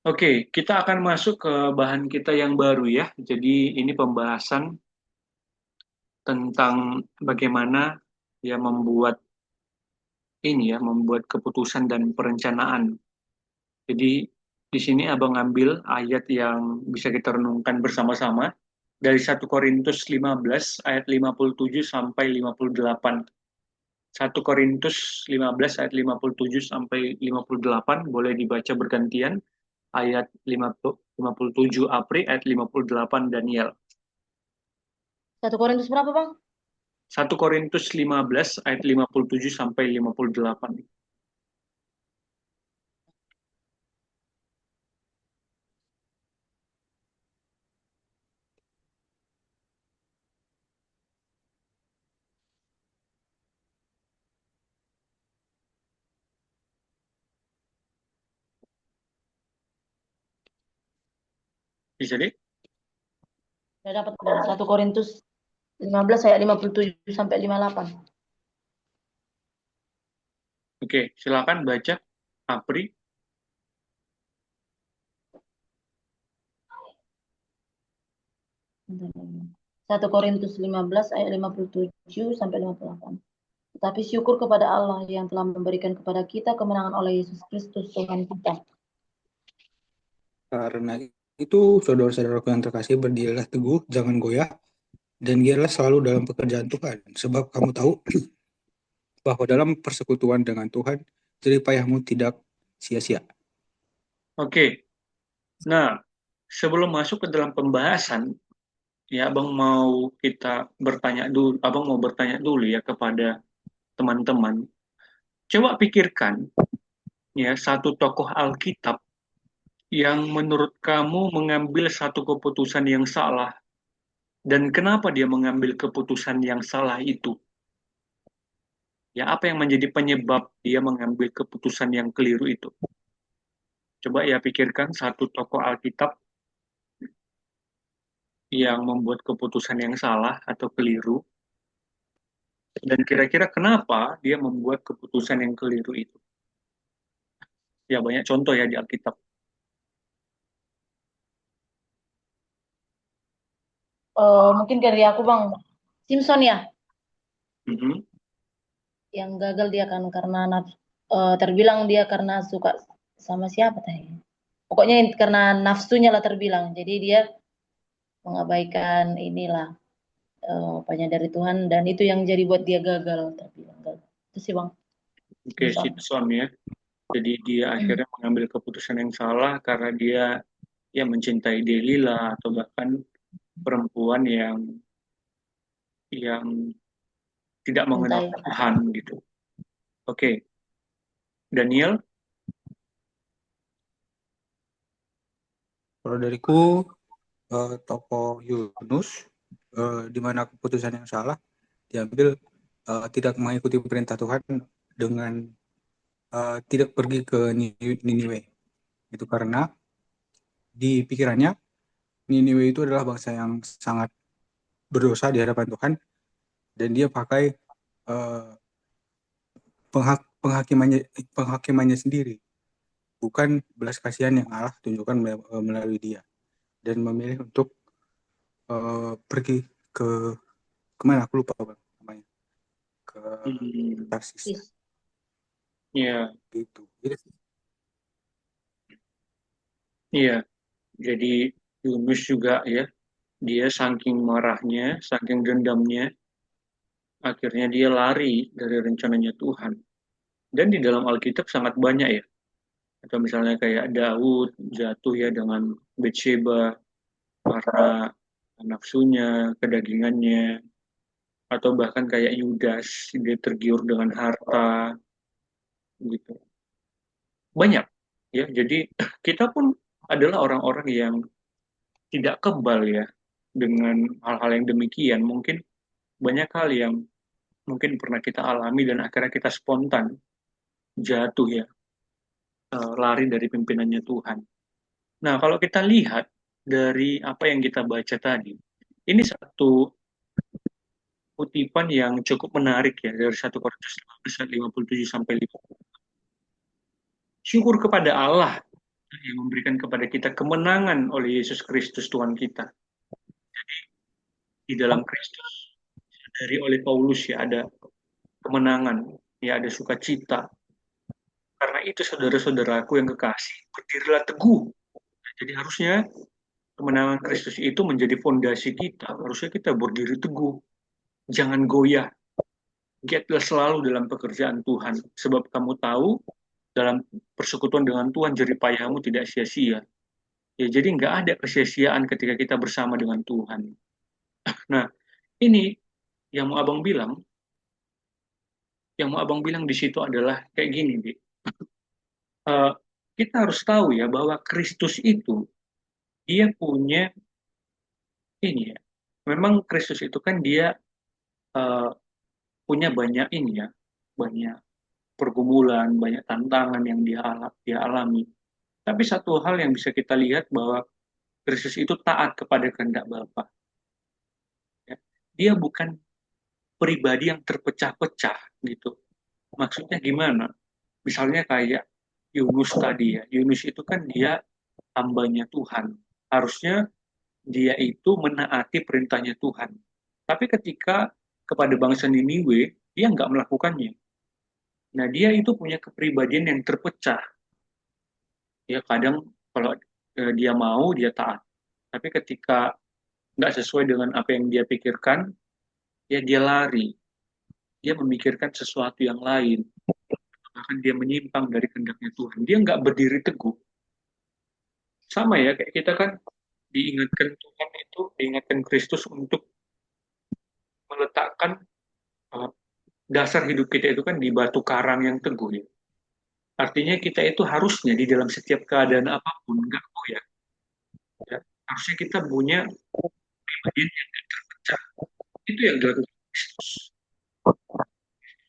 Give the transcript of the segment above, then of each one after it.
Oke, kita akan masuk ke bahan kita yang baru ya. Jadi ini pembahasan tentang bagaimana ya membuat keputusan dan perencanaan. Jadi di sini Abang ambil ayat yang bisa kita renungkan bersama-sama dari 1 Korintus 15 ayat 57 sampai 58. 1 Korintus 15 ayat 57 sampai 58 boleh dibaca bergantian. Ayat 57 Apri, ayat 58 Daniel. 1 Korintus berapa, Bang? 1 Korintus 15 ayat 57 sampai 58. Bisa deh? Udah dapat udah. 1 Korintus 15 ayat 57 sampai 58. Oke, silakan baca Apri. 1 Korintus 15 ayat 57 sampai 58. Tetapi syukur kepada Allah yang telah memberikan kepada kita kemenangan oleh Yesus Kristus Tuhan kita. Karena itu, saudara-saudaraku yang terkasih, berdirilah teguh, jangan goyah, dan giatlah selalu dalam pekerjaan Tuhan. Sebab kamu tahu bahwa dalam persekutuan dengan Tuhan, jerih payahmu tidak sia-sia. Oke, nah sebelum masuk ke dalam pembahasan, ya Abang mau bertanya dulu ya kepada teman-teman. Coba pikirkan ya satu tokoh Alkitab yang menurut kamu mengambil satu keputusan yang salah dan kenapa dia mengambil keputusan yang salah itu? Ya, apa yang menjadi penyebab dia mengambil keputusan yang keliru itu? Coba ya pikirkan satu tokoh Alkitab yang membuat keputusan yang salah atau keliru, dan kira-kira kenapa dia membuat keputusan yang keliru itu? Ya, banyak contoh ya di Alkitab. Mungkin dari aku, Bang. Simpson ya, Mhm. yang gagal dia kan karena terbilang dia karena suka sama siapa tadi. Pokoknya karena nafsunya lah terbilang. Jadi dia mengabaikan inilah banyak dari Tuhan dan itu yang jadi buat dia gagal terbilang gagal. Itu sih, Bang. Oke, Simpson. Simpson ya. Jadi dia Hmm. akhirnya mengambil keputusan yang salah karena dia ya mencintai Delila atau bahkan perempuan yang tidak mengenal Cintai. Tuhan gitu. Oke, Daniel. Kalau dariku, tokoh Yunus, di mana keputusan yang salah diambil, tidak mengikuti perintah Tuhan dengan tidak pergi ke Niniwe. Itu karena di pikirannya Niniwe itu adalah bangsa yang sangat berdosa di hadapan Tuhan, dan dia pakai eh, penghakimannya sendiri, bukan belas kasihan yang Allah tunjukkan melalui dia, dan memilih untuk pergi ke kemana aku lupa Bang, namanya, ke Hmm, Tarsis Yes. ya, gitu. Gitu sih. iya. Jadi Yunus juga ya, dia saking marahnya, saking dendamnya, akhirnya dia lari dari rencananya Tuhan. Dan di dalam Alkitab sangat banyak ya. Atau misalnya kayak Daud jatuh ya dengan Betsheba karena nafsunya, kedagingannya, atau bahkan kayak Yudas, dia tergiur dengan harta, gitu. Banyak ya. Jadi kita pun adalah orang-orang yang tidak kebal ya dengan hal-hal yang demikian. Mungkin banyak hal yang mungkin pernah kita alami dan akhirnya kita spontan jatuh ya, lari dari pimpinannya Tuhan. Nah, kalau kita lihat dari apa yang kita baca tadi, ini satu kutipan yang cukup menarik ya dari 1 Korintus 15 ayat 57 sampai 50. Syukur kepada Allah yang memberikan kepada kita kemenangan oleh Yesus Kristus Tuhan kita. Di dalam Kristus, dari oleh Paulus ya ada kemenangan, ya ada sukacita. Karena itu saudara-saudaraku yang kekasih, berdirilah teguh. Jadi harusnya kemenangan Kristus itu menjadi fondasi kita. Harusnya kita berdiri teguh, jangan goyah. Giatlah selalu dalam pekerjaan Tuhan, sebab kamu tahu dalam persekutuan dengan Tuhan jerih payahmu tidak sia-sia. Ya, jadi nggak ada kesia-siaan ketika kita bersama dengan Tuhan. Nah, ini yang mau abang bilang, di situ adalah kayak gini, Bi. Kita harus tahu ya bahwa Kristus itu dia punya ini ya. Memang Kristus itu kan dia uh, punya banyak ini ya, banyak pergumulan, banyak tantangan yang dia alami. Tapi satu hal yang bisa kita lihat bahwa Kristus itu taat kepada kehendak Bapa. Ya. Dia bukan pribadi yang terpecah-pecah gitu. Maksudnya gimana? Misalnya kayak Yunus tadi ya. Yunus itu kan dia hambanya Tuhan. Harusnya dia itu menaati perintahnya Tuhan. Tapi ketika kepada bangsa Niniwe, dia nggak melakukannya. Nah, dia itu punya kepribadian yang terpecah. Ya, kadang kalau dia mau, dia taat. Tapi ketika nggak sesuai dengan apa yang dia pikirkan, ya dia lari. Dia memikirkan sesuatu yang lain. Bahkan dia menyimpang dari kehendaknya Tuhan. Dia nggak berdiri teguh. Sama ya, kayak kita kan diingatkan Tuhan itu, diingatkan Kristus untuk meletakkan uh, dasar hidup kita itu kan di batu karang yang teguh ya. Artinya kita itu harusnya di dalam setiap keadaan apapun nggak goyah. Ya. Harusnya kita punya pribadi yang nggak terpecah. Itu yang dilakukan Kristus.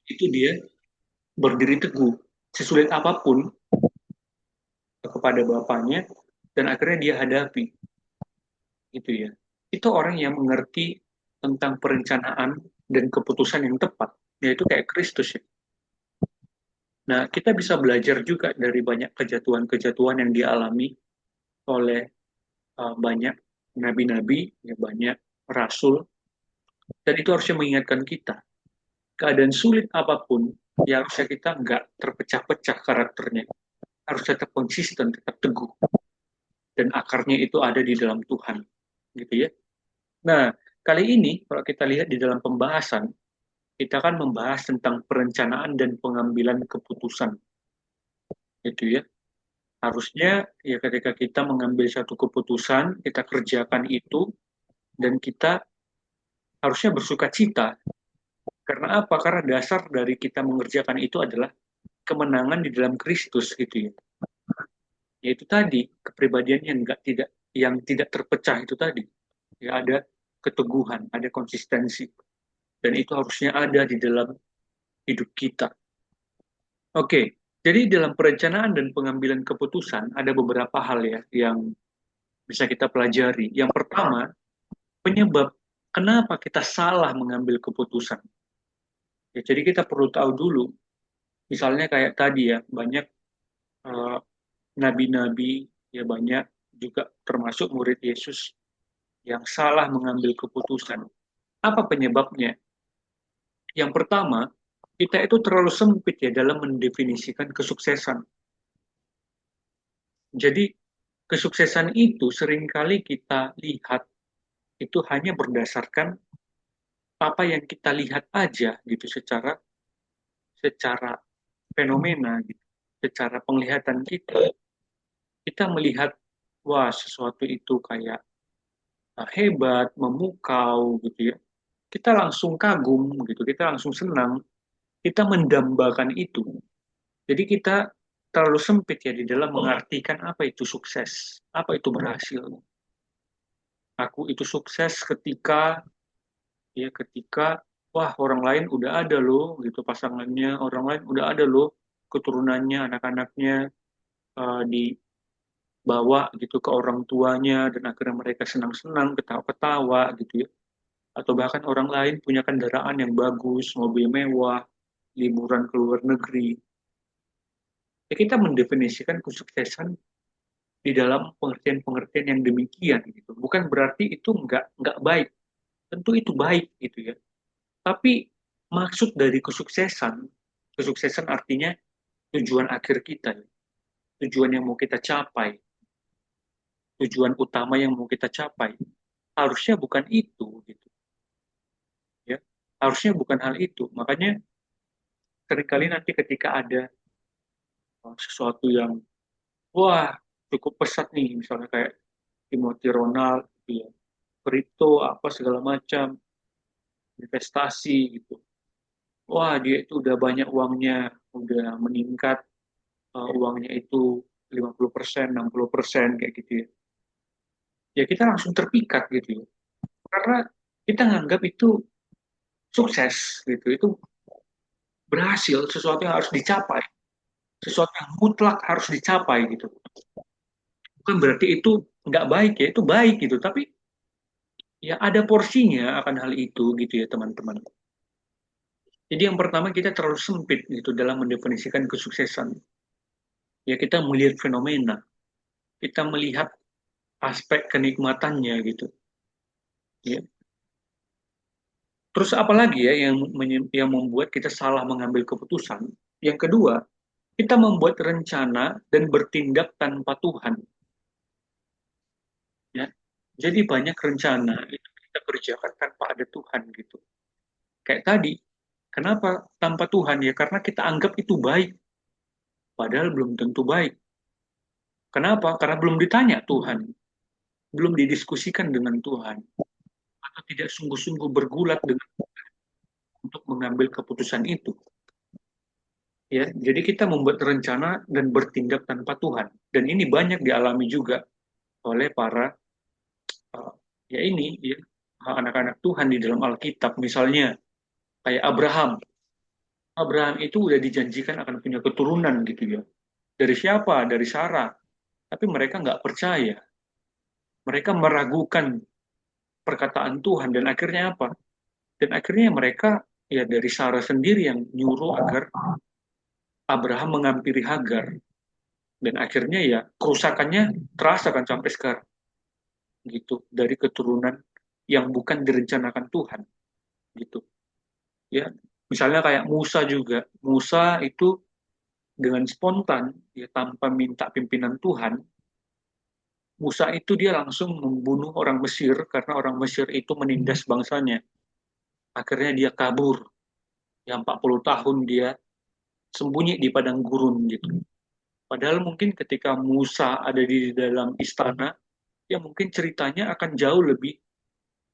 Itu dia berdiri teguh sesulit apapun kepada Bapaknya dan akhirnya dia hadapi. Gitu ya. Itu orang yang mengerti tentang perencanaan dan keputusan yang tepat, yaitu kayak Kristus ya. Nah, kita bisa belajar juga dari banyak kejatuhan-kejatuhan yang dialami oleh banyak nabi-nabi, ya, banyak rasul, dan itu harusnya mengingatkan kita. Keadaan sulit apapun, ya harusnya kita nggak terpecah-pecah karakternya. Harus tetap konsisten, tetap teguh. Dan akarnya itu ada di dalam Tuhan. Gitu ya. Nah, kali ini kalau kita lihat di dalam pembahasan, kita akan membahas tentang perencanaan dan pengambilan keputusan. Itu ya. Harusnya ya ketika kita mengambil satu keputusan, kita kerjakan itu dan kita harusnya bersuka cita. Karena apa? Karena dasar dari kita mengerjakan itu adalah kemenangan di dalam Kristus gitu ya. Yaitu tadi kepribadian yang tidak terpecah itu tadi. Ya ada keteguhan, ada konsistensi. Dan itu harusnya ada di dalam hidup kita. Oke, jadi dalam perencanaan dan pengambilan keputusan ada beberapa hal ya yang bisa kita pelajari. Yang pertama, penyebab kenapa kita salah mengambil keputusan. Ya, jadi kita perlu tahu dulu, misalnya kayak tadi ya, banyak uh, nabi-nabi, ya banyak juga termasuk murid Yesus yang salah mengambil keputusan. Apa penyebabnya? Yang pertama, kita itu terlalu sempit ya dalam mendefinisikan kesuksesan. Jadi kesuksesan itu seringkali kita lihat itu hanya berdasarkan apa yang kita lihat aja gitu secara secara fenomena gitu. Secara penglihatan kita melihat wah sesuatu itu kayak hebat, memukau gitu ya. Kita langsung kagum gitu, kita langsung senang, kita mendambakan itu. Jadi kita terlalu sempit ya di dalam mengartikan apa itu sukses, apa itu berhasil. Aku itu sukses ketika wah orang lain udah ada loh gitu pasangannya, orang lain udah ada loh keturunannya, anak-anaknya dibawa gitu ke orang tuanya dan akhirnya mereka senang-senang, ketawa-ketawa gitu ya. Atau bahkan orang lain punya kendaraan yang bagus, mobil mewah, liburan ke luar negeri. Ya kita mendefinisikan kesuksesan di dalam pengertian-pengertian yang demikian gitu. Bukan berarti itu nggak baik. Tentu itu baik gitu ya. Tapi maksud dari kesuksesan artinya tujuan akhir kita, ya. Tujuan yang mau kita capai, tujuan utama yang mau kita capai, harusnya bukan itu gitu ya. Harusnya bukan hal itu. Makanya seringkali nanti ketika ada sesuatu yang wah cukup pesat nih, misalnya kayak Timothy Ronald gitu ya, kripto apa segala macam, investasi gitu. Wah, dia itu udah banyak uangnya, udah meningkat, uangnya itu 50%, 60% kayak gitu ya. Ya kita langsung terpikat gitu ya. Karena kita nganggap itu sukses gitu. Itu berhasil, sesuatu yang harus dicapai, sesuatu yang mutlak harus dicapai gitu. Bukan berarti itu nggak baik ya, itu baik gitu. Tapi ya ada porsinya akan hal itu gitu ya teman-teman. Jadi yang pertama kita terlalu sempit gitu dalam mendefinisikan kesuksesan. Ya kita melihat fenomena, kita melihat aspek kenikmatannya gitu. Ya. Terus apalagi ya yang membuat kita salah mengambil keputusan? Yang kedua, kita membuat rencana dan bertindak tanpa Tuhan. Ya. Jadi banyak rencana itu kita kerjakan tanpa ada Tuhan gitu. Kayak tadi, kenapa tanpa Tuhan ya? Karena kita anggap itu baik, padahal belum tentu baik. Kenapa? Karena belum ditanya Tuhan, belum didiskusikan dengan Tuhan, atau tidak sungguh-sungguh bergulat dengan untuk mengambil keputusan itu. Ya, jadi kita membuat rencana dan bertindak tanpa Tuhan. Dan ini banyak dialami juga oleh para uh, ya ini ya anak-anak Tuhan di dalam Alkitab. Misalnya kayak Abraham. Abraham itu udah dijanjikan akan punya keturunan gitu ya. Dari siapa? Dari Sarah. Tapi mereka nggak percaya. Mereka meragukan perkataan Tuhan dan akhirnya apa? Dan akhirnya mereka ya dari Sarah sendiri yang nyuruh agar Abraham mengampiri Hagar. Dan akhirnya ya kerusakannya terasa kan sampai sekarang gitu dari keturunan yang bukan direncanakan Tuhan gitu ya. Misalnya kayak Musa juga. Musa itu dengan spontan ya tanpa minta pimpinan Tuhan, Musa itu dia langsung membunuh orang Mesir karena orang Mesir itu menindas bangsanya. Akhirnya dia kabur. Ya 40 tahun dia sembunyi di padang gurun gitu. Padahal mungkin ketika Musa ada di dalam istana, ya mungkin ceritanya akan jauh lebih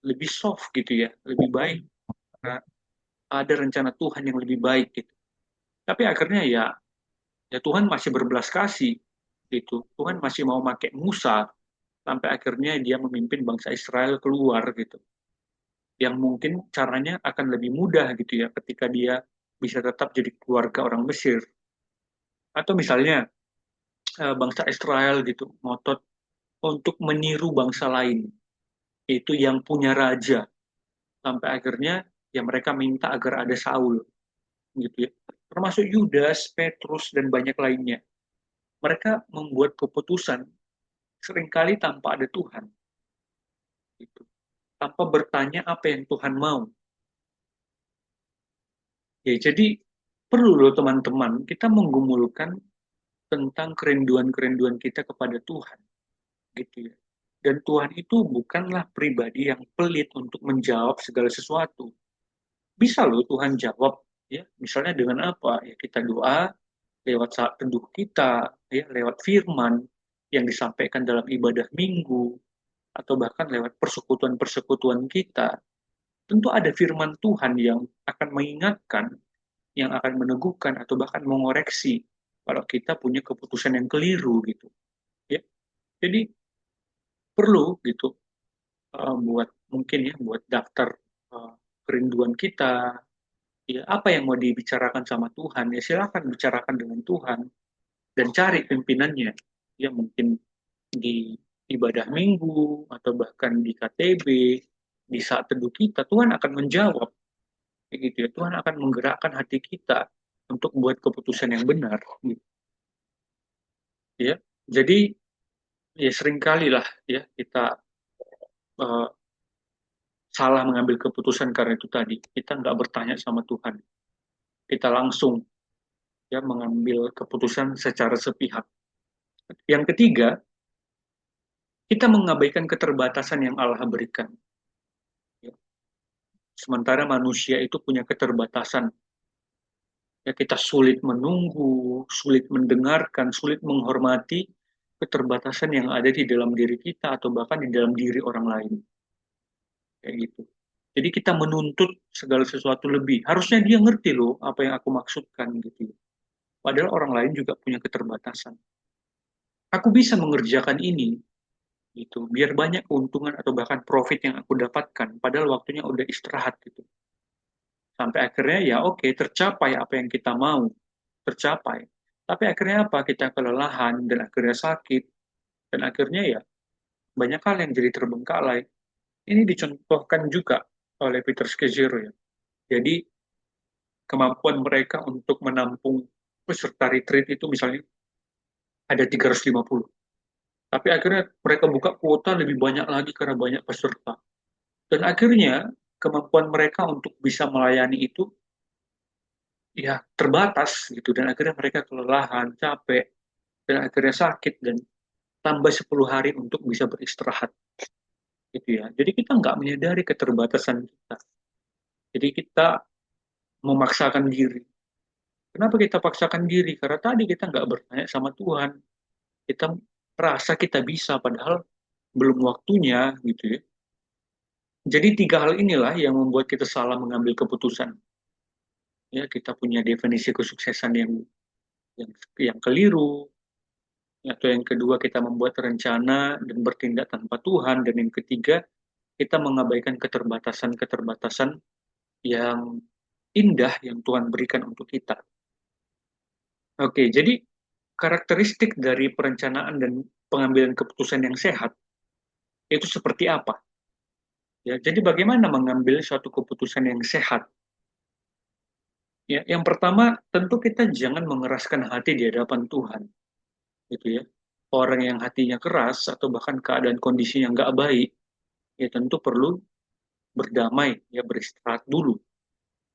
lebih soft gitu ya, lebih baik. Karena ada rencana Tuhan yang lebih baik gitu. Tapi akhirnya ya ya Tuhan masih berbelas kasih gitu. Tuhan masih mau pakai Musa sampai akhirnya dia memimpin bangsa Israel keluar gitu. Yang mungkin caranya akan lebih mudah gitu ya ketika dia bisa tetap jadi keluarga orang Mesir. Atau misalnya bangsa Israel gitu ngotot untuk meniru bangsa lain itu yang punya raja sampai akhirnya ya mereka minta agar ada Saul gitu ya. Termasuk Yudas, Petrus dan banyak lainnya. Mereka membuat keputusan seringkali tanpa ada Tuhan gitu. Tanpa bertanya apa yang Tuhan mau. Ya, jadi perlu loh teman-teman kita menggumulkan tentang kerinduan-kerinduan kita kepada Tuhan gitu ya. Dan Tuhan itu bukanlah pribadi yang pelit untuk menjawab segala sesuatu. Bisa loh Tuhan jawab ya, misalnya dengan apa? Ya kita doa lewat saat teduh kita, ya lewat firman yang disampaikan dalam ibadah minggu atau bahkan lewat persekutuan-persekutuan kita. Tentu ada firman Tuhan yang akan mengingatkan, yang akan meneguhkan atau bahkan mengoreksi kalau kita punya keputusan yang keliru gitu. Ya. Jadi perlu gitu buat mungkin ya buat daftar uh, kerinduan kita, ya apa yang mau dibicarakan sama Tuhan ya silakan bicarakan dengan Tuhan dan cari pimpinannya ya mungkin di ibadah minggu atau bahkan di KTB di saat teduh kita Tuhan akan menjawab gitu ya Tuhan akan menggerakkan hati kita untuk buat keputusan yang benar gitu ya. Jadi Ya seringkali lah ya kita eh, salah mengambil keputusan karena itu tadi kita nggak bertanya sama Tuhan, kita langsung ya mengambil keputusan secara sepihak. Yang ketiga, kita mengabaikan keterbatasan yang Allah berikan. Ya. Sementara manusia itu punya keterbatasan. Ya, kita sulit menunggu, sulit mendengarkan, sulit menghormati keterbatasan yang ada di dalam diri kita atau bahkan di dalam diri orang lain. Kayak gitu. Jadi kita menuntut segala sesuatu lebih. Harusnya dia ngerti loh apa yang aku maksudkan gitu. Padahal orang lain juga punya keterbatasan. Aku bisa mengerjakan ini gitu, biar banyak keuntungan atau bahkan profit yang aku dapatkan. Padahal waktunya udah istirahat gitu. Sampai akhirnya ya oke, tercapai apa yang kita mau, tercapai. Tapi akhirnya apa? Kita kelelahan dan akhirnya sakit dan akhirnya ya banyak hal yang jadi terbengkalai. Ini dicontohkan juga oleh Peter Scazzero ya. Jadi kemampuan mereka untuk menampung peserta retreat itu misalnya ada 350. Tapi akhirnya mereka buka kuota lebih banyak lagi karena banyak peserta. Dan akhirnya kemampuan mereka untuk bisa melayani itu ya terbatas gitu. Dan akhirnya mereka kelelahan, capek, dan akhirnya sakit dan tambah 10 hari untuk bisa beristirahat gitu ya. Jadi kita nggak menyadari keterbatasan kita. Jadi kita memaksakan diri. Kenapa kita paksakan diri? Karena tadi kita nggak bertanya sama Tuhan. Kita rasa kita bisa, padahal belum waktunya gitu ya. Jadi tiga hal inilah yang membuat kita salah mengambil keputusan. Ya, kita punya definisi kesuksesan yang keliru, atau yang kedua kita membuat rencana dan bertindak tanpa Tuhan, dan yang ketiga kita mengabaikan keterbatasan-keterbatasan yang indah yang Tuhan berikan untuk kita. Oke, jadi karakteristik dari perencanaan dan pengambilan keputusan yang sehat itu seperti apa? Ya, jadi bagaimana mengambil suatu keputusan yang sehat? Ya, yang pertama tentu kita jangan mengeraskan hati di hadapan Tuhan, gitu ya. Orang yang hatinya keras atau bahkan keadaan kondisi yang nggak baik, ya tentu perlu berdamai, ya beristirahat dulu,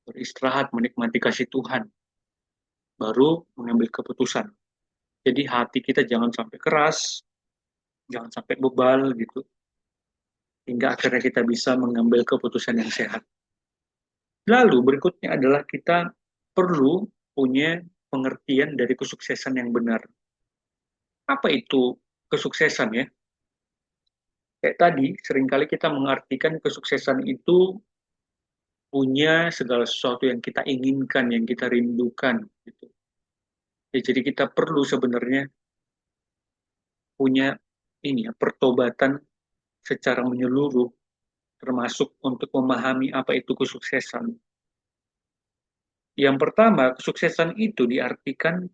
beristirahat menikmati kasih Tuhan, baru mengambil keputusan. Jadi hati kita jangan sampai keras, jangan sampai bebal gitu, hingga akhirnya kita bisa mengambil keputusan yang sehat. Lalu berikutnya adalah kita perlu punya pengertian dari kesuksesan yang benar. Apa itu kesuksesan ya? Kayak tadi, seringkali kita mengartikan kesuksesan itu punya segala sesuatu yang kita inginkan, yang kita rindukan. Gitu. Ya, jadi kita perlu sebenarnya punya ini ya, pertobatan secara menyeluruh, termasuk untuk memahami apa itu kesuksesan. Yang pertama, kesuksesan itu diartikan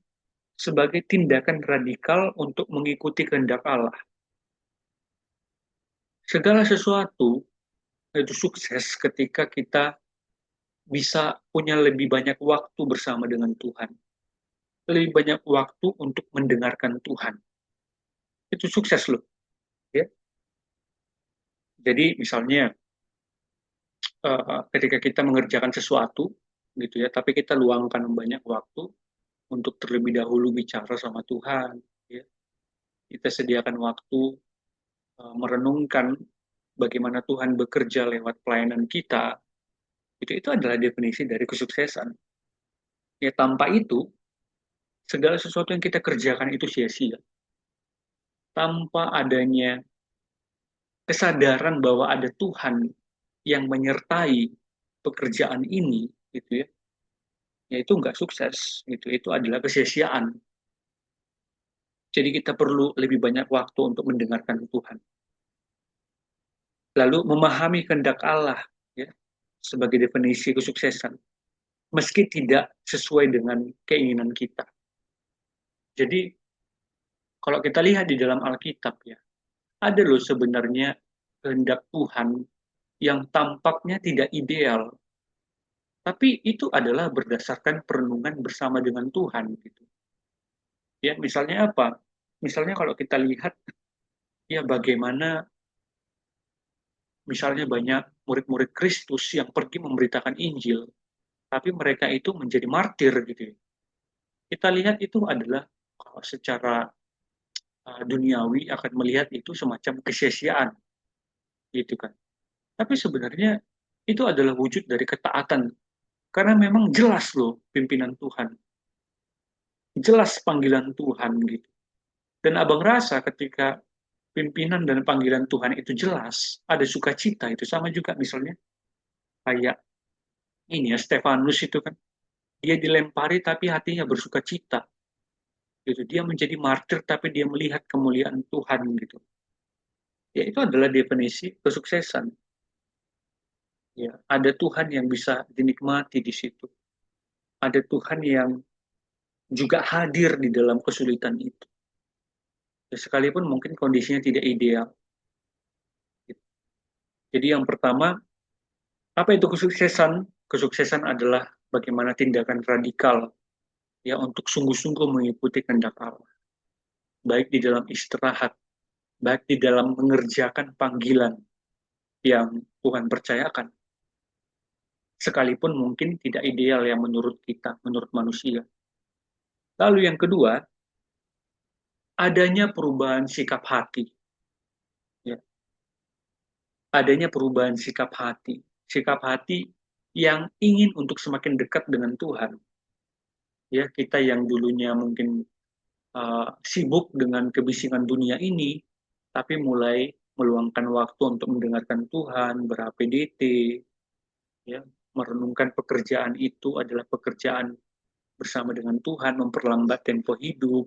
sebagai tindakan radikal untuk mengikuti kehendak Allah. Segala sesuatu itu sukses ketika kita bisa punya lebih banyak waktu bersama dengan Tuhan. Lebih banyak waktu untuk mendengarkan Tuhan. Itu sukses loh. Ya. Jadi misalnya ketika kita mengerjakan sesuatu gitu ya, tapi kita luangkan banyak waktu untuk terlebih dahulu bicara sama Tuhan. Ya. Kita sediakan waktu merenungkan bagaimana Tuhan bekerja lewat pelayanan kita. Itu adalah definisi dari kesuksesan. Ya tanpa itu segala sesuatu yang kita kerjakan itu sia-sia. Tanpa adanya kesadaran bahwa ada Tuhan yang menyertai pekerjaan ini, gitu ya itu nggak sukses, gitu. Itu adalah kesia-siaan. Jadi kita perlu lebih banyak waktu untuk mendengarkan Tuhan. Lalu memahami kehendak Allah, ya, sebagai definisi kesuksesan, meski tidak sesuai dengan keinginan kita. Jadi kalau kita lihat di dalam Alkitab ya, ada loh sebenarnya kehendak Tuhan yang tampaknya tidak ideal, tapi itu adalah berdasarkan perenungan bersama dengan Tuhan gitu. Ya, misalnya apa? Misalnya kalau kita lihat ya bagaimana misalnya banyak murid-murid Kristus yang pergi memberitakan Injil, tapi mereka itu menjadi martir gitu ya. Kita lihat itu adalah secara duniawi akan melihat itu semacam kesia-siaan gitu kan. Tapi sebenarnya itu adalah wujud dari ketaatan karena memang jelas loh pimpinan Tuhan, jelas panggilan Tuhan gitu. Dan abang rasa ketika pimpinan dan panggilan Tuhan itu jelas, ada sukacita itu sama juga misalnya kayak ini ya Stefanus itu kan dia dilempari tapi hatinya bersukacita gitu. Dia menjadi martir tapi dia melihat kemuliaan Tuhan gitu. Ya itu adalah definisi kesuksesan. Ya, ada Tuhan yang bisa dinikmati di situ. Ada Tuhan yang juga hadir di dalam kesulitan itu. Ya, sekalipun mungkin kondisinya tidak ideal. Jadi yang pertama, apa itu kesuksesan? Kesuksesan adalah bagaimana tindakan radikal ya untuk sungguh-sungguh mengikuti kehendak Allah. Baik di dalam istirahat, baik di dalam mengerjakan panggilan yang Tuhan percayakan. Sekalipun mungkin tidak ideal yang menurut kita, menurut manusia. Lalu yang kedua, adanya perubahan sikap hati. Ya. Adanya perubahan sikap hati. Sikap hati yang ingin untuk semakin dekat dengan Tuhan. Ya, kita yang dulunya mungkin sibuk dengan kebisingan dunia ini, tapi mulai meluangkan waktu untuk mendengarkan Tuhan, ber-HPDT, ya, merenungkan pekerjaan itu adalah pekerjaan bersama dengan Tuhan, memperlambat tempo hidup,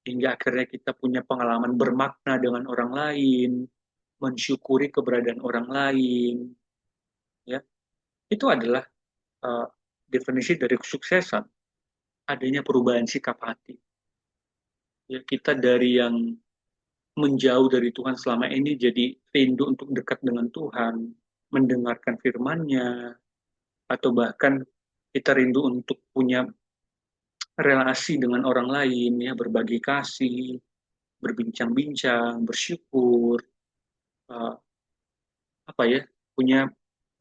hingga akhirnya kita punya pengalaman bermakna dengan orang lain, mensyukuri keberadaan orang lain, ya itu adalah uh, definisi dari kesuksesan, adanya perubahan sikap hati. Ya, kita dari yang menjauh dari Tuhan selama ini jadi rindu untuk dekat dengan Tuhan, mendengarkan firman-Nya, atau bahkan kita rindu untuk punya relasi dengan orang lain, ya berbagi kasih, berbincang-bincang, bersyukur, uh, apa ya, punya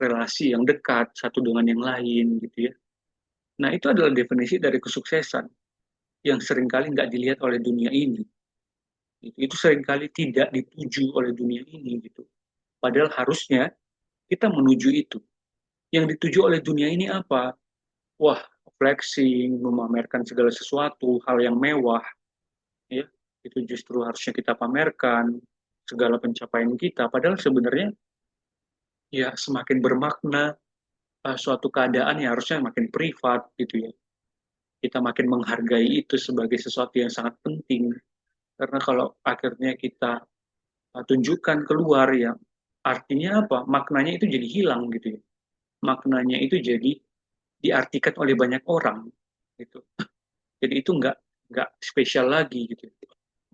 relasi yang dekat satu dengan yang lain gitu ya. Nah itu adalah definisi dari kesuksesan yang seringkali nggak dilihat oleh dunia ini. Itu seringkali tidak dituju oleh dunia ini gitu. Padahal harusnya kita menuju itu. Yang dituju oleh dunia ini apa? Wah, flexing, memamerkan segala sesuatu, hal yang mewah, ya. Itu justru harusnya kita pamerkan segala pencapaian kita. Padahal sebenarnya ya semakin bermakna suatu keadaan yang harusnya makin privat gitu ya. Kita makin menghargai itu sebagai sesuatu yang sangat penting. Karena kalau akhirnya kita tunjukkan keluar ya, artinya apa? Maknanya itu jadi hilang gitu ya. Maknanya itu jadi diartikan oleh banyak orang gitu. Jadi itu nggak spesial lagi gitu.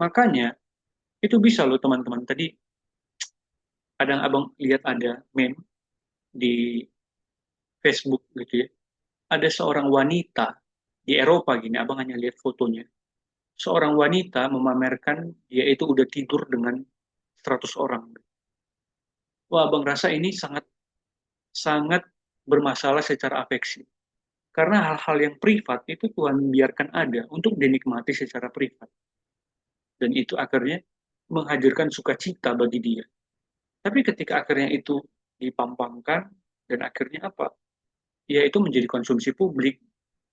Makanya itu bisa loh teman-teman. Tadi kadang abang lihat ada meme di Facebook gitu ya. Ada seorang wanita di Eropa gini, abang hanya lihat fotonya. Seorang wanita memamerkan dia itu udah tidur dengan 100 orang. Wah, abang rasa ini sangat sangat bermasalah secara afeksi. Karena hal-hal yang privat itu Tuhan biarkan ada untuk dinikmati secara privat. Dan itu akhirnya menghadirkan sukacita bagi dia. Tapi ketika akhirnya itu dipampangkan dan akhirnya apa? Ya itu menjadi konsumsi publik.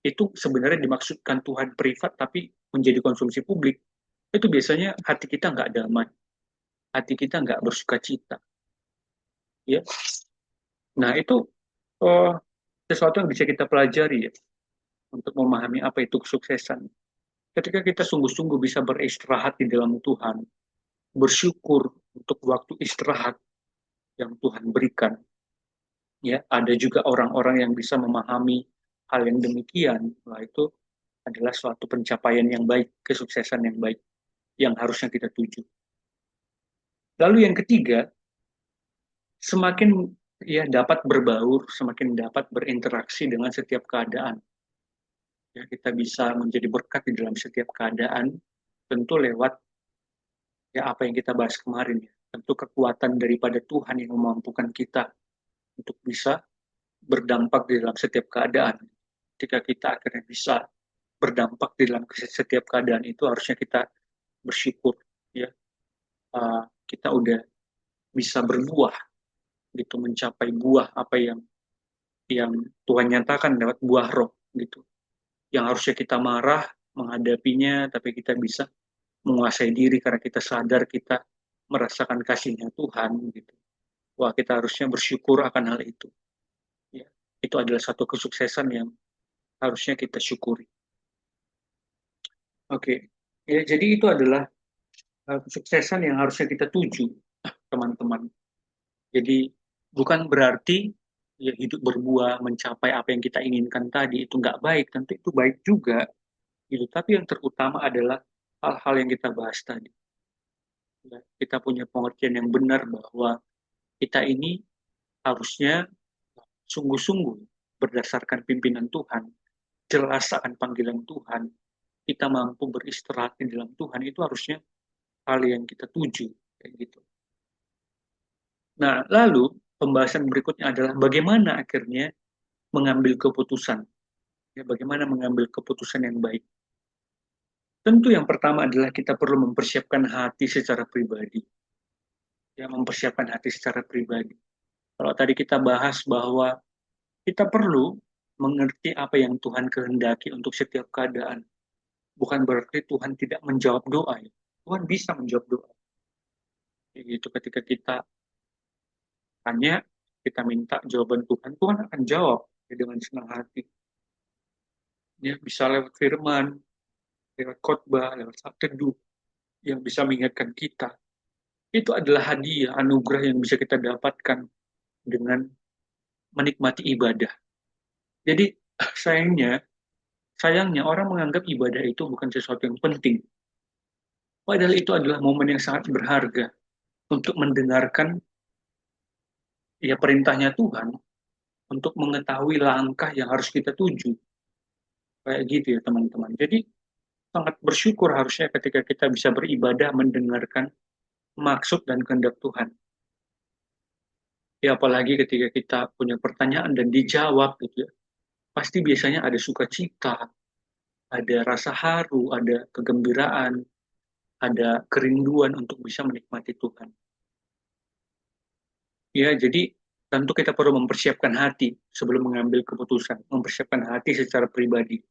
Itu sebenarnya dimaksudkan Tuhan privat tapi menjadi konsumsi publik. Itu biasanya hati kita nggak damai. Hati kita nggak bersukacita. Ya. Nah itu uh, sesuatu yang bisa kita pelajari ya untuk memahami apa itu kesuksesan. Ketika kita sungguh-sungguh bisa beristirahat di dalam Tuhan, bersyukur untuk waktu istirahat yang Tuhan berikan. Ya, ada juga orang-orang yang bisa memahami hal yang demikian. Nah, itu adalah suatu pencapaian yang baik, kesuksesan yang baik yang harusnya kita tuju. Lalu yang ketiga, semakin ya dapat berbaur, semakin dapat berinteraksi dengan setiap keadaan. Ya, kita bisa menjadi berkat di dalam setiap keadaan, tentu lewat Ya, apa yang kita bahas kemarin ya. Tentu kekuatan daripada Tuhan yang memampukan kita untuk bisa berdampak di dalam setiap keadaan. Ketika kita akhirnya bisa berdampak di dalam setiap keadaan itu, harusnya kita bersyukur ya. Kita udah bisa berbuah gitu, mencapai buah apa yang Tuhan nyatakan lewat buah roh gitu. Yang harusnya kita marah menghadapinya, tapi kita bisa menguasai diri karena kita sadar kita merasakan kasihnya Tuhan gitu. Wah, kita harusnya bersyukur akan hal itu. Ya, itu adalah satu kesuksesan yang harusnya kita syukuri. Oke, ya jadi itu adalah kesuksesan yang harusnya kita tuju, teman-teman. Jadi bukan berarti ya hidup berbuah mencapai apa yang kita inginkan tadi itu nggak baik, tentu itu baik juga, gitu. Tapi yang terutama adalah hal-hal yang kita bahas tadi. Ya, kita punya pengertian yang benar bahwa kita ini harusnya sungguh-sungguh berdasarkan pimpinan Tuhan, jelas akan panggilan Tuhan, kita mampu beristirahat di dalam Tuhan, itu harusnya hal yang kita tuju, kayak gitu. Nah, lalu pembahasan berikutnya adalah bagaimana akhirnya mengambil keputusan. Ya, bagaimana mengambil keputusan yang baik. Tentu yang pertama adalah kita perlu mempersiapkan hati secara pribadi. Ya, mempersiapkan hati secara pribadi. Kalau tadi kita bahas bahwa kita perlu mengerti apa yang Tuhan kehendaki untuk setiap keadaan. Bukan berarti Tuhan tidak menjawab doa. Ya. Tuhan bisa menjawab doa. Itu ketika kita tanya, kita minta jawaban Tuhan, Tuhan akan jawab ya, dengan senang hati. Ya, bisa lewat firman, lewat khotbah, lewat saat teduh, yang bisa mengingatkan kita. Itu adalah hadiah, anugerah yang bisa kita dapatkan dengan menikmati ibadah. Jadi sayangnya orang menganggap ibadah itu bukan sesuatu yang penting. Padahal itu adalah momen yang sangat berharga untuk mendengarkan ya perintahnya Tuhan, untuk mengetahui langkah yang harus kita tuju. Kayak gitu ya teman-teman. Jadi sangat bersyukur harusnya ketika kita bisa beribadah mendengarkan maksud dan kehendak Tuhan. Ya apalagi ketika kita punya pertanyaan dan dijawab gitu ya. Pasti biasanya ada sukacita, ada rasa haru, ada kegembiraan, ada kerinduan untuk bisa menikmati Tuhan. Ya, jadi tentu kita perlu mempersiapkan hati sebelum mengambil keputusan, mempersiapkan hati secara pribadi.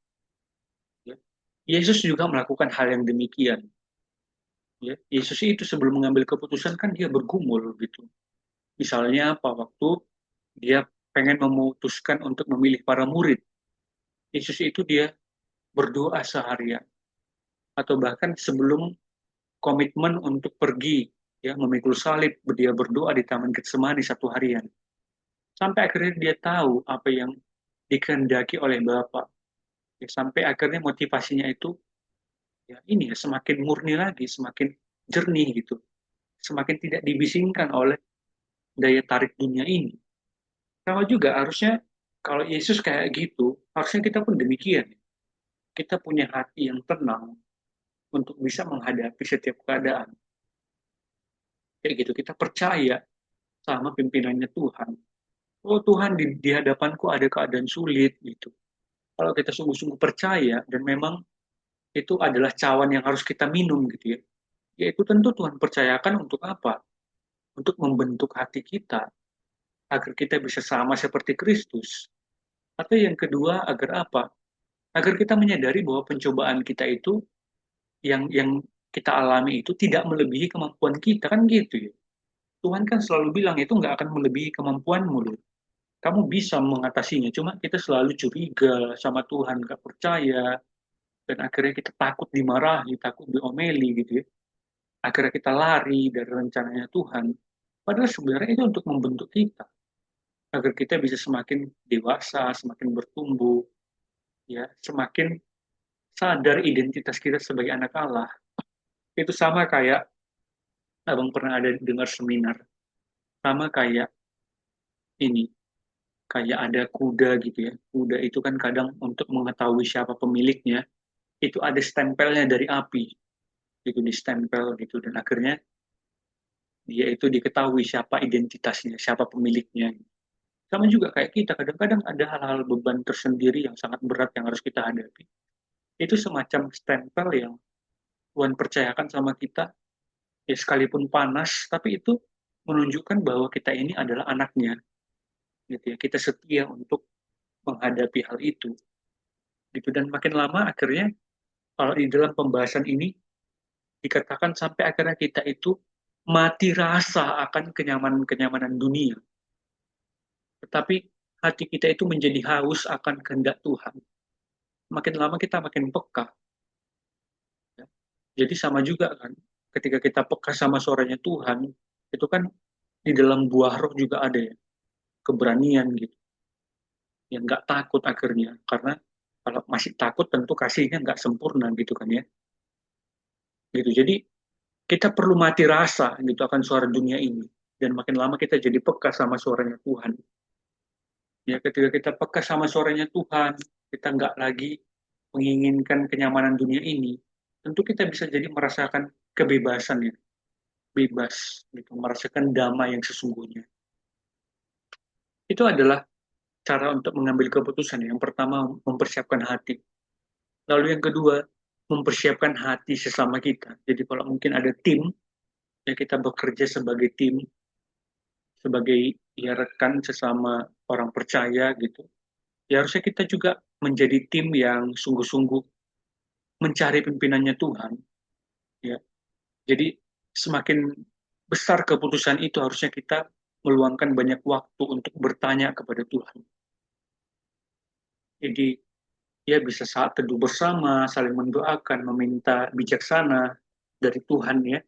Ya. Yesus juga melakukan hal yang demikian. Ya. Yesus itu sebelum mengambil keputusan kan dia bergumul gitu. Misalnya apa waktu dia pengen memutuskan untuk memilih para murid. Yesus itu dia berdoa seharian atau bahkan sebelum komitmen untuk pergi ya memikul salib, dia berdoa di Taman Getsemani satu harian. Sampai akhirnya dia tahu apa yang dikehendaki oleh Bapa. Ya, sampai akhirnya motivasinya itu ya ini ya semakin murni lagi, semakin jernih gitu. Semakin tidak dibisingkan oleh daya tarik dunia ini. Sama juga harusnya kalau Yesus kayak gitu, harusnya kita pun demikian. Kita punya hati yang tenang untuk bisa menghadapi setiap keadaan. Kayak gitu, kita percaya sama pimpinannya Tuhan. Oh Tuhan, di hadapanku ada keadaan sulit gitu. Kalau kita sungguh-sungguh percaya dan memang itu adalah cawan yang harus kita minum gitu ya. Yaitu tentu Tuhan percayakan untuk apa? Untuk membentuk hati kita agar kita bisa sama seperti Kristus. Atau yang kedua agar apa? Agar kita menyadari bahwa pencobaan kita itu yang kita alami itu tidak melebihi kemampuan kita kan gitu ya. Tuhan kan selalu bilang itu nggak akan melebihi kemampuanmu loh. Kamu bisa mengatasinya, cuma kita selalu curiga sama Tuhan, nggak percaya, dan akhirnya kita takut dimarahi, takut diomeli gitu ya. Akhirnya kita lari dari rencananya Tuhan. Padahal sebenarnya itu untuk membentuk kita, agar kita bisa semakin dewasa, semakin bertumbuh, ya, semakin sadar identitas kita sebagai anak Allah. Itu sama kayak abang pernah ada dengar seminar, sama kayak ini, kayak ada kuda gitu ya. Kuda itu kan kadang untuk mengetahui siapa pemiliknya, itu ada stempelnya dari api. gitu, distempel gitu, dan akhirnya dia itu diketahui siapa identitasnya, siapa pemiliknya. Sama juga kayak kita, kadang-kadang ada hal-hal beban tersendiri yang sangat berat yang harus kita hadapi. Itu semacam stempel yang Tuhan percayakan sama kita, ya sekalipun panas, tapi itu menunjukkan bahwa kita ini adalah anaknya, gitu ya. Kita setia untuk menghadapi hal itu, gitu. Dan makin lama akhirnya, kalau di dalam pembahasan ini dikatakan sampai akhirnya kita itu mati rasa akan kenyamanan-kenyamanan dunia, tetapi hati kita itu menjadi haus akan kehendak Tuhan. Makin lama kita makin peka. Ya. Jadi sama juga kan, ketika kita peka sama suaranya Tuhan, itu kan di dalam buah roh juga ada ya, keberanian gitu. Yang nggak takut akhirnya, karena kalau masih takut tentu kasihnya nggak sempurna gitu kan ya. Gitu. Jadi kita perlu mati rasa gitu akan suara dunia ini. Dan makin lama kita jadi peka sama suaranya Tuhan. Ya, ketika kita peka sama suaranya Tuhan, kita nggak lagi menginginkan kenyamanan dunia ini, tentu kita bisa jadi merasakan kebebasan ya, bebas gitu, merasakan damai yang sesungguhnya. Itu adalah cara untuk mengambil keputusan. Yang pertama, mempersiapkan hati. Lalu yang kedua, mempersiapkan hati sesama kita. Jadi kalau mungkin ada tim, ya kita bekerja sebagai tim, sebagai ya rekan sesama orang percaya gitu. Ya harusnya kita juga menjadi tim yang sungguh-sungguh mencari pimpinannya Tuhan. Ya, jadi semakin besar keputusan itu harusnya kita meluangkan banyak waktu untuk bertanya kepada Tuhan. Jadi ya bisa saat teduh bersama, saling mendoakan, meminta bijaksana dari Tuhan ya.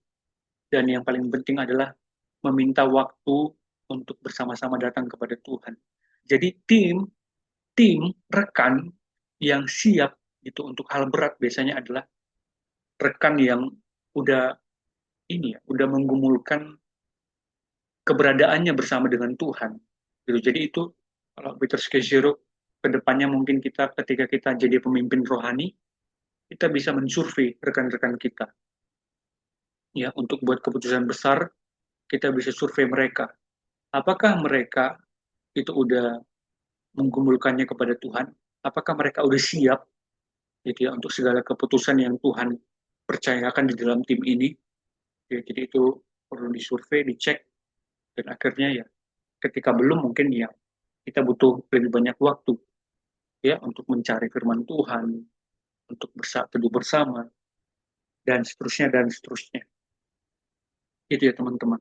Dan yang paling penting adalah meminta waktu untuk bersama-sama datang kepada Tuhan. Jadi tim rekan yang siap itu untuk hal berat biasanya adalah rekan yang udah ini ya, udah menggumulkan keberadaannya bersama dengan Tuhan. Gitu. Jadi itu kalau Peter Scazzero ke depannya mungkin kita ketika kita jadi pemimpin rohani, kita bisa mensurvei rekan-rekan kita. Ya, untuk buat keputusan besar, kita bisa survei mereka. Apakah mereka itu udah menggumulkannya kepada Tuhan? Apakah mereka udah siap gitu ya untuk segala keputusan yang Tuhan percayakan di dalam tim ini? Ya, jadi itu perlu disurvei, dicek, dan akhirnya ya ketika belum mungkin ya kita butuh lebih banyak waktu ya untuk mencari firman Tuhan, untuk teduh bersama, dan seterusnya dan seterusnya. Itu ya teman-teman.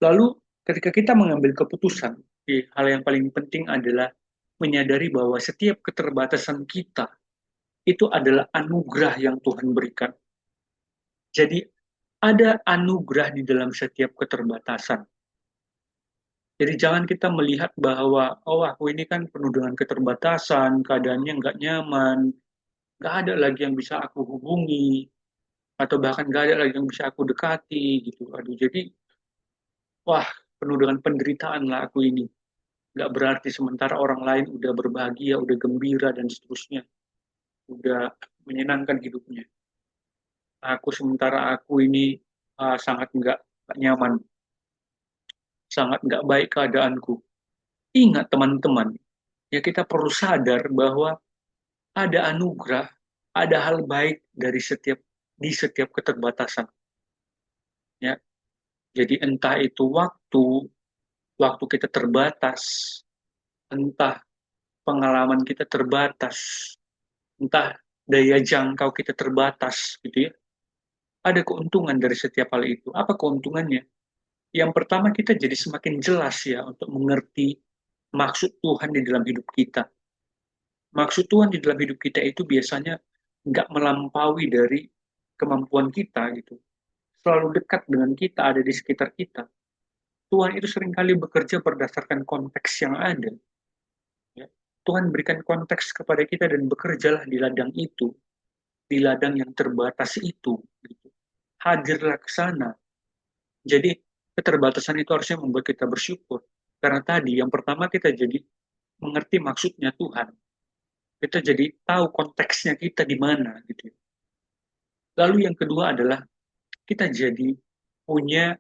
Lalu ketika kita mengambil keputusan, hal yang paling penting adalah menyadari bahwa setiap keterbatasan kita itu adalah anugerah yang Tuhan berikan. Jadi ada anugerah di dalam setiap keterbatasan. Jadi jangan kita melihat bahwa, oh aku ini kan penuh dengan keterbatasan, keadaannya nggak nyaman, nggak ada lagi yang bisa aku hubungi, atau bahkan nggak ada lagi yang bisa aku dekati, gitu. Aduh, jadi, wah, penuh dengan penderitaan lah aku ini. Nggak berarti sementara orang lain udah berbahagia, udah gembira, dan seterusnya. Udah menyenangkan hidupnya. Sementara aku ini sangat nggak nyaman, sangat nggak baik keadaanku. Ingat teman-teman, ya kita perlu sadar bahwa ada anugerah, ada hal baik di setiap keterbatasan. Ya, jadi entah itu waktu kita terbatas, entah pengalaman kita terbatas, entah daya jangkau kita terbatas, gitu ya. Ada keuntungan dari setiap hal itu. Apa keuntungannya? Yang pertama kita jadi semakin jelas ya untuk mengerti maksud Tuhan di dalam hidup kita. Maksud Tuhan di dalam hidup kita itu biasanya nggak melampaui dari kemampuan kita gitu. Selalu dekat dengan kita, ada di sekitar kita. Tuhan itu seringkali bekerja berdasarkan konteks yang ada. Ya. Tuhan berikan konteks kepada kita dan bekerjalah di ladang itu, di ladang yang terbatas itu. Gitu. Hadirlah ke sana. Jadi keterbatasan itu harusnya membuat kita bersyukur. Karena tadi yang pertama kita jadi mengerti maksudnya Tuhan. Kita jadi tahu konteksnya kita di mana gitu. Lalu yang kedua adalah kita jadi punya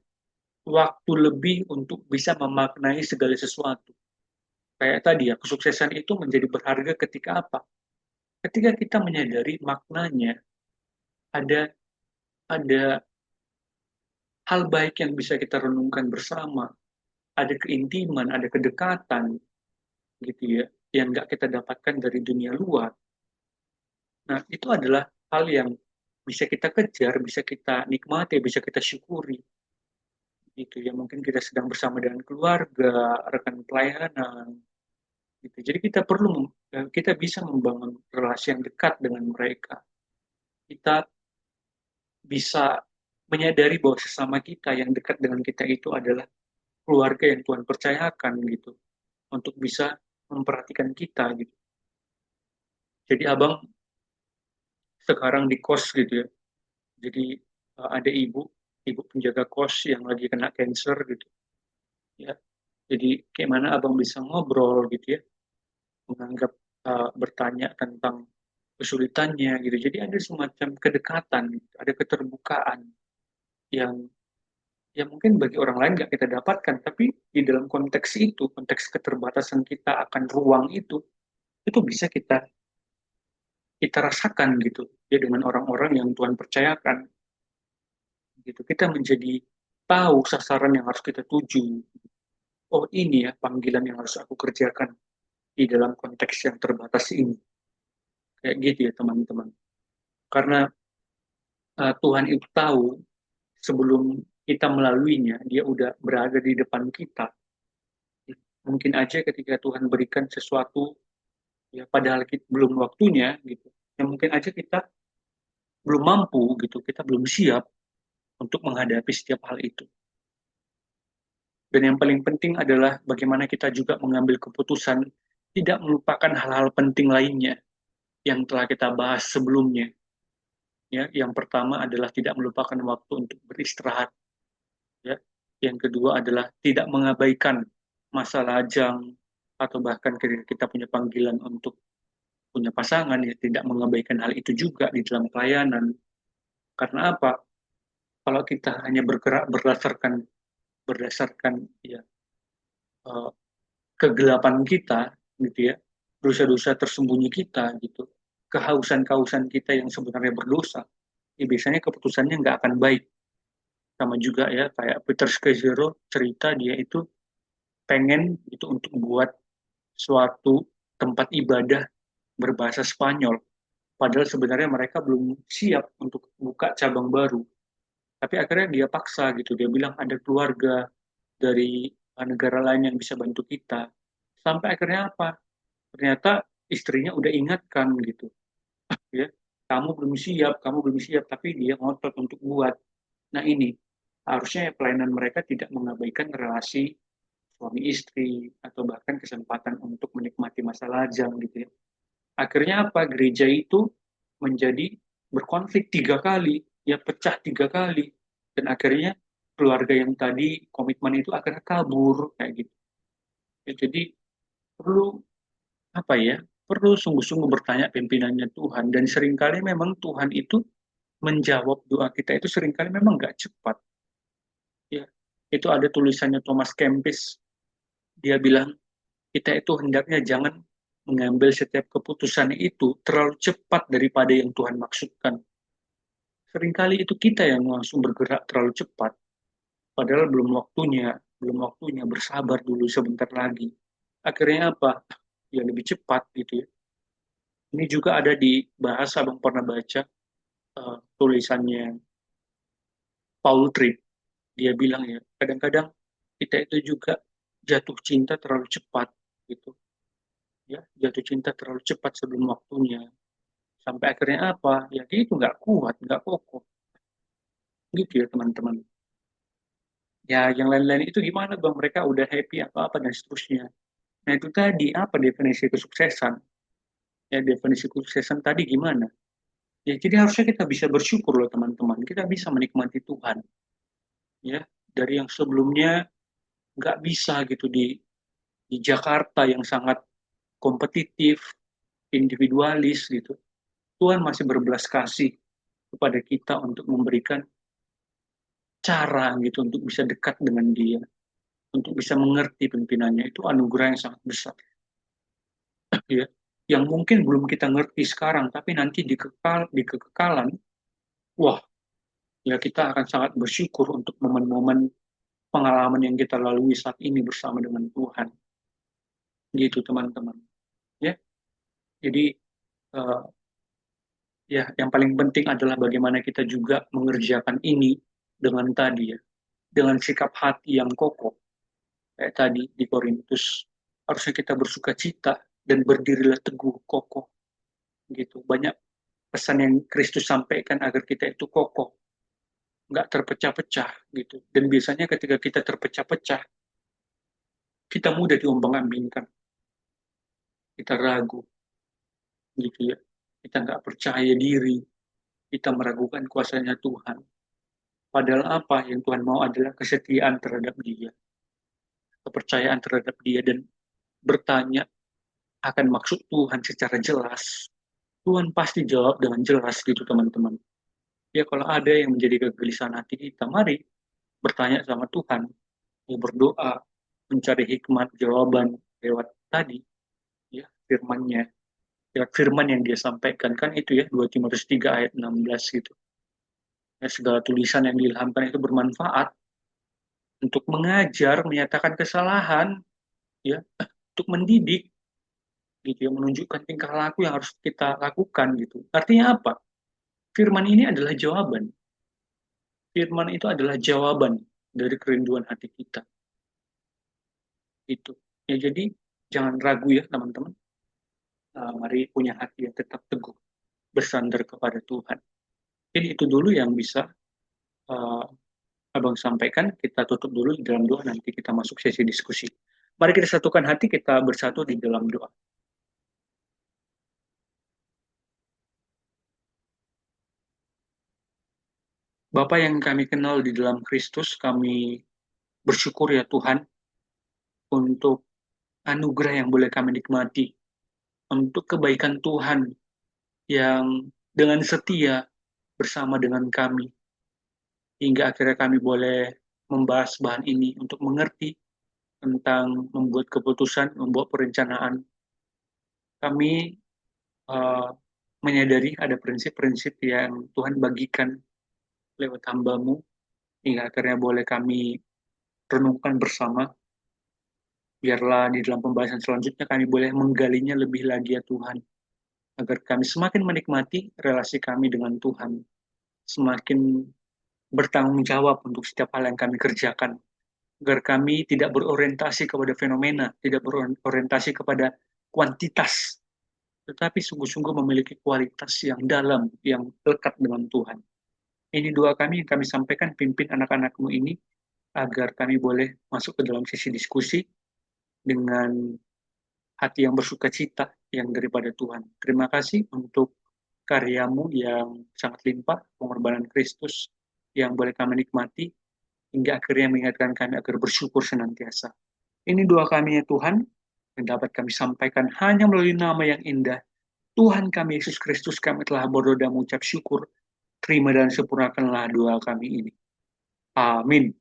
waktu lebih untuk bisa memaknai segala sesuatu. Kayak tadi ya, kesuksesan itu menjadi berharga ketika apa? Ketika kita menyadari maknanya, ada ada hal baik yang bisa kita renungkan bersama, ada keintiman, ada kedekatan, gitu ya, yang nggak kita dapatkan dari dunia luar. Nah, itu adalah hal yang bisa kita kejar, bisa kita nikmati, bisa kita syukuri. Gitu ya, mungkin kita sedang bersama dengan keluarga, rekan pelayanan, gitu. Jadi kita bisa membangun relasi yang dekat dengan mereka. Kita bisa menyadari bahwa sesama kita yang dekat dengan kita itu adalah keluarga yang Tuhan percayakan gitu untuk bisa memperhatikan kita gitu. Jadi abang sekarang di kos gitu ya. Jadi ada ibu penjaga kos yang lagi kena cancer gitu ya. Jadi kayak mana abang bisa ngobrol gitu ya, menganggap bertanya tentang kesulitannya gitu. Jadi ada semacam kedekatan, gitu. Ada keterbukaan yang ya mungkin bagi orang lain nggak kita dapatkan, tapi di dalam konteks itu, konteks keterbatasan kita akan ruang itu bisa kita kita rasakan gitu ya dengan orang-orang yang Tuhan percayakan gitu. Kita menjadi tahu sasaran yang harus kita tuju. Oh ini ya panggilan yang harus aku kerjakan di dalam konteks yang terbatas ini. Kayak gitu ya teman-teman. Karena Tuhan itu tahu sebelum kita melaluinya, dia udah berada di depan kita. Mungkin aja ketika Tuhan berikan sesuatu, ya padahal kita, belum waktunya, gitu. Ya mungkin aja kita belum mampu, gitu. Kita belum siap untuk menghadapi setiap hal itu. Dan yang paling penting adalah bagaimana kita juga mengambil keputusan tidak melupakan hal-hal penting lainnya yang telah kita bahas sebelumnya. Ya, yang pertama adalah tidak melupakan waktu untuk beristirahat. Ya, yang kedua adalah tidak mengabaikan masa lajang atau bahkan ketika kita punya panggilan untuk punya pasangan ya tidak mengabaikan hal itu juga di dalam pelayanan. Karena apa? Kalau kita hanya bergerak berdasarkan ya eh, kegelapan kita gitu ya, dosa-dosa tersembunyi kita gitu, kehausan-kehausan kita yang sebenarnya berdosa, ya biasanya keputusannya nggak akan baik. Sama juga ya kayak Peter Scazzero cerita dia itu pengen itu untuk buat suatu tempat ibadah berbahasa Spanyol. Padahal sebenarnya mereka belum siap untuk buka cabang baru. Tapi akhirnya dia paksa gitu. Dia bilang ada keluarga dari negara lain yang bisa bantu kita. Sampai akhirnya apa? Ternyata istrinya udah ingatkan gitu. Ya, kamu belum siap, tapi dia ngotot untuk buat. Nah ini, harusnya pelayanan mereka tidak mengabaikan relasi suami istri atau bahkan kesempatan untuk menikmati masa lajang gitu ya. Akhirnya apa? Gereja itu menjadi berkonflik 3 kali, ya pecah 3 kali, dan akhirnya keluarga yang tadi komitmen itu akhirnya kabur kayak gitu. Ya, jadi perlu apa ya? Perlu sungguh-sungguh bertanya pimpinannya Tuhan dan seringkali memang Tuhan itu menjawab doa kita itu seringkali memang nggak cepat. Ya, itu ada tulisannya Thomas Kempis. Dia bilang kita itu hendaknya jangan mengambil setiap keputusan itu terlalu cepat daripada yang Tuhan maksudkan. Seringkali itu kita yang langsung bergerak terlalu cepat, padahal belum waktunya bersabar dulu sebentar lagi. Akhirnya apa? Ya lebih cepat gitu ya. Ini juga ada di bahasa Abang pernah baca tulisannya Paul Tripp. Dia bilang ya, kadang-kadang kita itu juga jatuh cinta terlalu cepat gitu. Ya, jatuh cinta terlalu cepat sebelum waktunya. Sampai akhirnya apa? Ya dia itu nggak kuat, nggak kokoh. Gitu ya teman-teman. Ya yang lain-lain itu gimana bang? Mereka udah happy apa-apa dan seterusnya. Nah itu tadi apa definisi kesuksesan? Ya definisi kesuksesan tadi gimana? Ya jadi harusnya kita bisa bersyukur loh teman-teman. Kita bisa menikmati Tuhan. Ya dari yang sebelumnya nggak bisa gitu di Jakarta yang sangat kompetitif, individualis gitu. Tuhan masih berbelas kasih kepada kita untuk memberikan cara gitu untuk bisa dekat dengan dia, untuk bisa mengerti pimpinannya. Itu anugerah yang sangat besar, ya. Yang mungkin belum kita ngerti sekarang, tapi nanti di kekekalan, wah, ya kita akan sangat bersyukur untuk momen-momen pengalaman yang kita lalui saat ini bersama dengan Tuhan. Gitu teman-teman. Ya, jadi uh, ya yang paling penting adalah bagaimana kita juga mengerjakan ini dengan tadi ya, dengan sikap hati yang kokoh. Kayak tadi di Korintus, harusnya kita bersuka cita dan berdirilah teguh kokoh. Gitu. Banyak pesan yang Kristus sampaikan agar kita itu kokoh, nggak terpecah-pecah gitu. Dan biasanya ketika kita terpecah-pecah, kita mudah diombang-ambingkan, kita ragu, gitu ya. Kita nggak percaya diri, kita meragukan kuasanya Tuhan. Padahal apa yang Tuhan mau adalah kesetiaan terhadap Dia, kepercayaan terhadap Dia, dan bertanya akan maksud Tuhan secara jelas. Tuhan pasti jawab dengan jelas gitu teman-teman. Ya kalau ada yang menjadi kegelisahan hati kita, mari bertanya sama Tuhan, ya berdoa, mencari hikmat jawaban lewat tadi, ya firman-Nya, lewat firman yang Dia sampaikan kan itu ya 2 Timotius 3 ayat 16 gitu. Ya, segala tulisan yang diilhamkan itu bermanfaat untuk mengajar, menyatakan kesalahan, ya, untuk mendidik, gitu ya, menunjukkan tingkah laku yang harus kita lakukan gitu. Artinya apa? Firman ini adalah jawaban. Firman itu adalah jawaban dari kerinduan hati kita. Itu. Ya jadi jangan ragu ya teman-teman. Mari punya hati yang tetap teguh, bersandar kepada Tuhan. Jadi itu dulu yang bisa uh, Abang sampaikan. Kita tutup dulu di dalam doa, nanti kita masuk sesi diskusi. Mari kita satukan hati, kita bersatu di dalam doa. Bapa yang kami kenal di dalam Kristus, kami bersyukur ya Tuhan untuk anugerah yang boleh kami nikmati, untuk kebaikan Tuhan yang dengan setia bersama dengan kami, hingga akhirnya kami boleh membahas bahan ini untuk mengerti tentang membuat keputusan, membuat perencanaan. Kami uh, menyadari ada prinsip-prinsip yang Tuhan bagikan lewat hamba-Mu, hingga akhirnya boleh kami renungkan bersama. Biarlah di dalam pembahasan selanjutnya kami boleh menggalinya lebih lagi ya Tuhan, agar kami semakin menikmati relasi kami dengan Tuhan, semakin bertanggung jawab untuk setiap hal yang kami kerjakan, agar kami tidak berorientasi kepada fenomena, tidak berorientasi kepada kuantitas, tetapi sungguh-sungguh memiliki kualitas yang dalam, yang lekat dengan Tuhan. Ini doa kami yang kami sampaikan, pimpin anak-anak-Mu ini, agar kami boleh masuk ke dalam sesi diskusi dengan hati yang bersuka cita yang daripada Tuhan. Terima kasih untuk karya-Mu yang sangat limpah, pengorbanan Kristus yang boleh kami nikmati, hingga akhirnya mengingatkan kami agar bersyukur senantiasa. Ini doa kami ya Tuhan, yang dapat kami sampaikan hanya melalui nama yang indah. Tuhan kami Yesus Kristus, kami telah berdoa dan mengucap syukur. Terima dan sempurnakanlah doa kami ini. Amin.